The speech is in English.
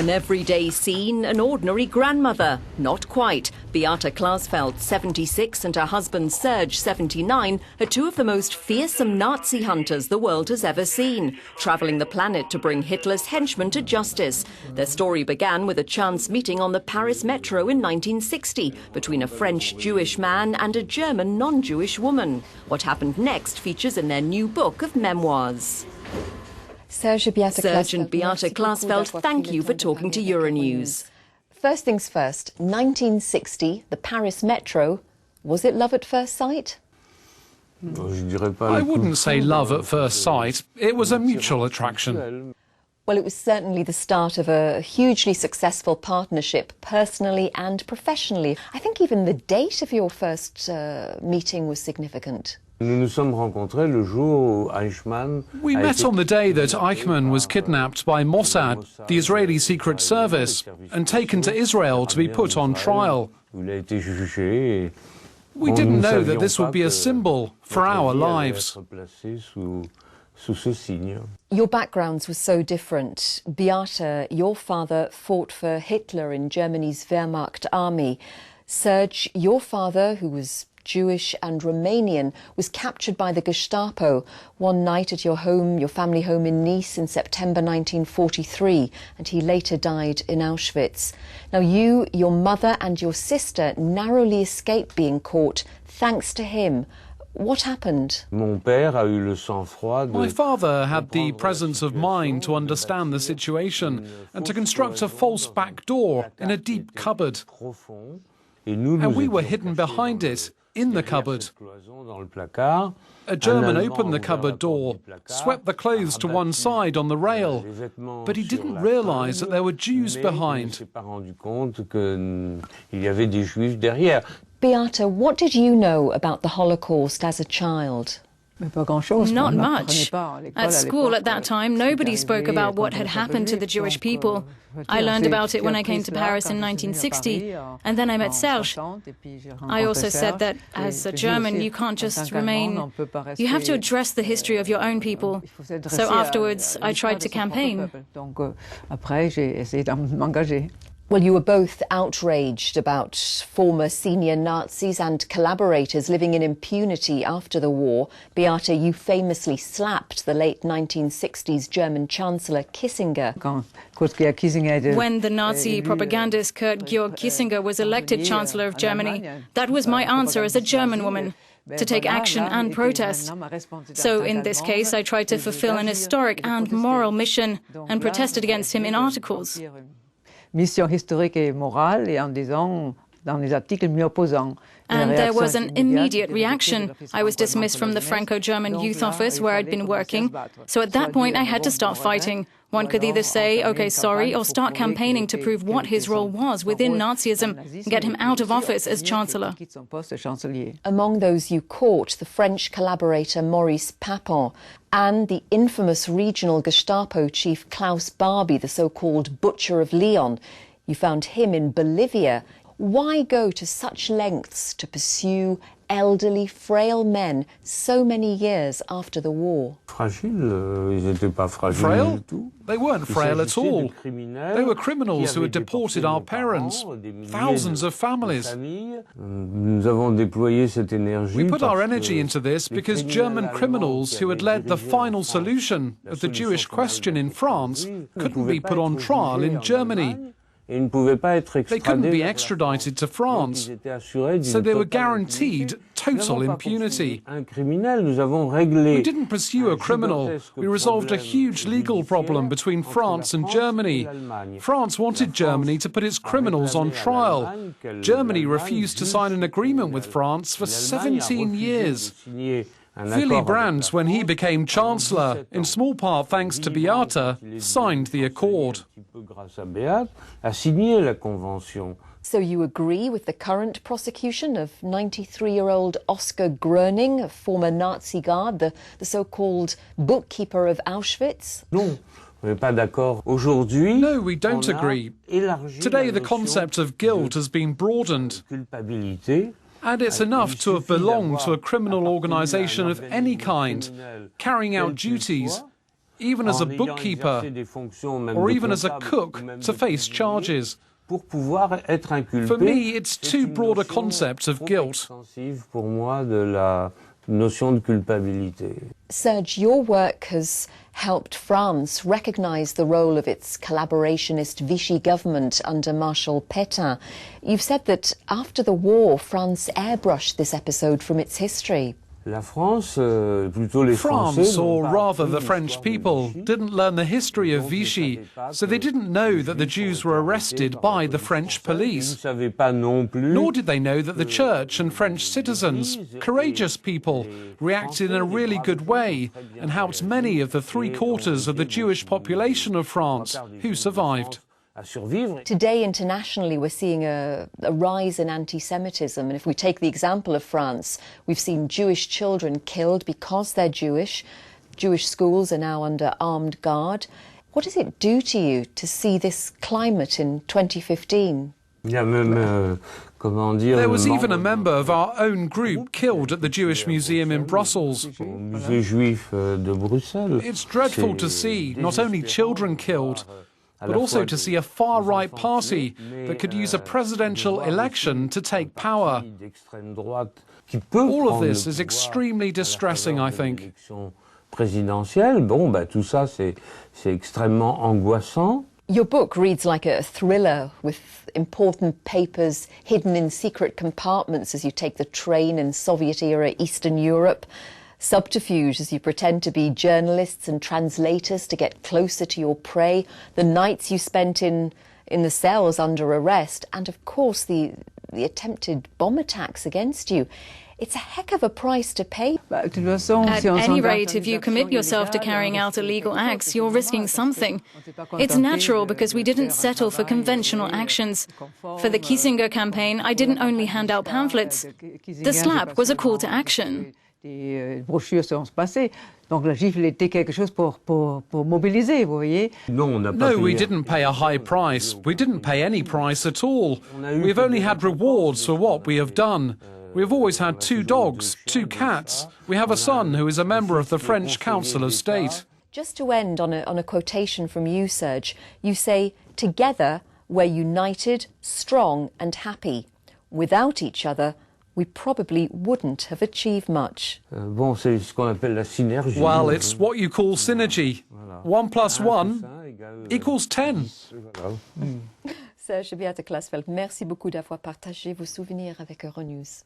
An everyday scene, an ordinary grandmother. Not quite. Beate Klarsfeld, 76, and her husband Serge, 79, are two of the most fearsome Nazi hunters the world has ever seen, travelling the planet to bring Hitler's henchmen to justice. Their story began with a chance meeting on the Paris metro in 1960 between a French Jewish man and a German non-Jewish woman. What happened next features in their new book of memoirs. Serge and Beate Klarsfeld, thank you for talking to Euronews. First things first, 1960, the Paris metro. Was it love at first sight? I wouldn't say love at first sight. It was a mutual attraction. Well, it was certainly the start of a hugely successful partnership, personally and professionally. I think even the date of your first meeting was significant. We met on the day that Eichmann was kidnapped by Mossad, the Israeli Secret Service, and taken to Israel to be put on trial. We didn't know that this would be a symbol for our lives. Your backgrounds were so different. Beate, your father fought for Hitler in Germany's Wehrmacht army. Serge, your father, who was Jewish and Romanian, was captured by the Gestapo one night at your home, your family home in Nice in September 1943, and he later died in Auschwitz. Now you, your mother and your sister narrowly escaped being caught thanks to him. What happened? My father had the presence of mind to understand the situation and to construct a false back door in a deep cupboard. And we were hidden behind it, in the cupboard. A German opened the cupboard door, swept the clothes to one side on the rail, but he didn't realise that there were Jews behind. Beate, what did you know about the Holocaust as a child? Not much. At school at that time, nobody spoke about what had happened to the Jewish people. I learned about it when I came to Paris in 1960, and then I met Serge. I also said that, as a German, you can't just remain... You have to address the history of your own people. So afterwards, I tried to campaign. Well, you were both outraged about former senior Nazis and collaborators living in impunity after the war. Beate, you famously slapped the late 1960s German Chancellor Kissinger. When the Nazi propagandist Kurt Georg Kissinger was elected Chancellor of Germany, that was my answer as a German woman, to take action and protest. So in this case, I tried to fulfill an historic and moral mission and protested against him in articles. Mission historique et morale, et en disant dans les articles m'y opposant. And there was an immediate reaction. I was dismissed from the Franco-German youth office where I'd been working. So at that point, I had to start fighting. One could either say, OK, sorry, or start campaigning to prove what his role was within Nazism and get him out of office as Chancellor. Among those you caught, the French collaborator Maurice Papon and the infamous regional Gestapo chief Klaus Barbie, the so-called Butcher of Lyon. You found him in Bolivia. Why go to such lengths to pursue elderly, frail men so many years after the war? Frail? They weren't frail at all. They were criminals who had deported our parents, thousands of families. We put our energy into this because German criminals who had led the final solution of the Jewish question in France couldn't be put on trial in Germany. They couldn't be extradited to France, so they were guaranteed total impunity. We didn't pursue a criminal. We resolved a huge legal problem between France and Germany. France wanted Germany to put its criminals on trial. Germany refused to sign an agreement with France for 17 years. Willy Brandt, when he became Chancellor, in small part thanks to Beate, signed the accord. So you agree with the current prosecution of 93-year-old Oskar Gröning, a former Nazi guard, the so-called bookkeeper of Auschwitz? No, we don't agree. Today the concept of guilt has been broadened. And it's enough to have belonged to a criminal organisation of any kind, carrying out duties, even as a bookkeeper, or even as a cook, to face charges. For me, it's too broad a concept of guilt. Serge, your work has helped France recognise the role of its collaborationist Vichy government under Marshal Pétain. You've said that after the war, France airbrushed this episode from its history. France, or rather the French people, didn't learn the history of Vichy, so they didn't know that the Jews were arrested by the French police. Nor did they know that the church and French citizens, courageous people, reacted in a really good way and helped many of the 3/4 of the Jewish population of France who survived. Today, internationally, we're seeing a rise in anti-Semitism. And if we take the example of France, we've seen Jewish children killed because they're Jewish. Jewish schools are now under armed guard. What does it do to you to see this climate in 2015? There was even a member of our own group killed at the Jewish Museum in Brussels. It's dreadful to see not only children killed, but also to see a far-right party that could use a presidential election to take power. All of this is extremely distressing, I think. Your book reads like a thriller, with important papers hidden in secret compartments as you take the train in Soviet-era Eastern Europe. Subterfuge as you pretend to be journalists and translators to get closer to your prey, the nights you spent in the cells under arrest, and of course the attempted bomb attacks against you. It's a heck of a price to pay. At any rate, if you commit yourself to carrying out illegal acts, you're risking something. It's natural because we didn't settle for conventional actions. For the Kissinger campaign, I didn't only hand out pamphlets. The slap was a call to action. Les brochures seront passées. Donc la gifle était quelque chose pour mobiliser, vous voyez. No, we didn't pay a high price. We didn't pay any price at all. We've only had rewards for what we have done. We have always had 2 dogs, 2 cats. We have a son who is a member of the French Council of State. Just to end on a quotation from you, Serge, you say, "Together we're united, strong and happy. Without each other, we probably wouldn't have achieved much." Well, it's what you call synergy. 1 + 1 = 10. Serge et Beate Klarsfeld, merci beaucoup d'avoir partagé vos souvenirs avec Euronews.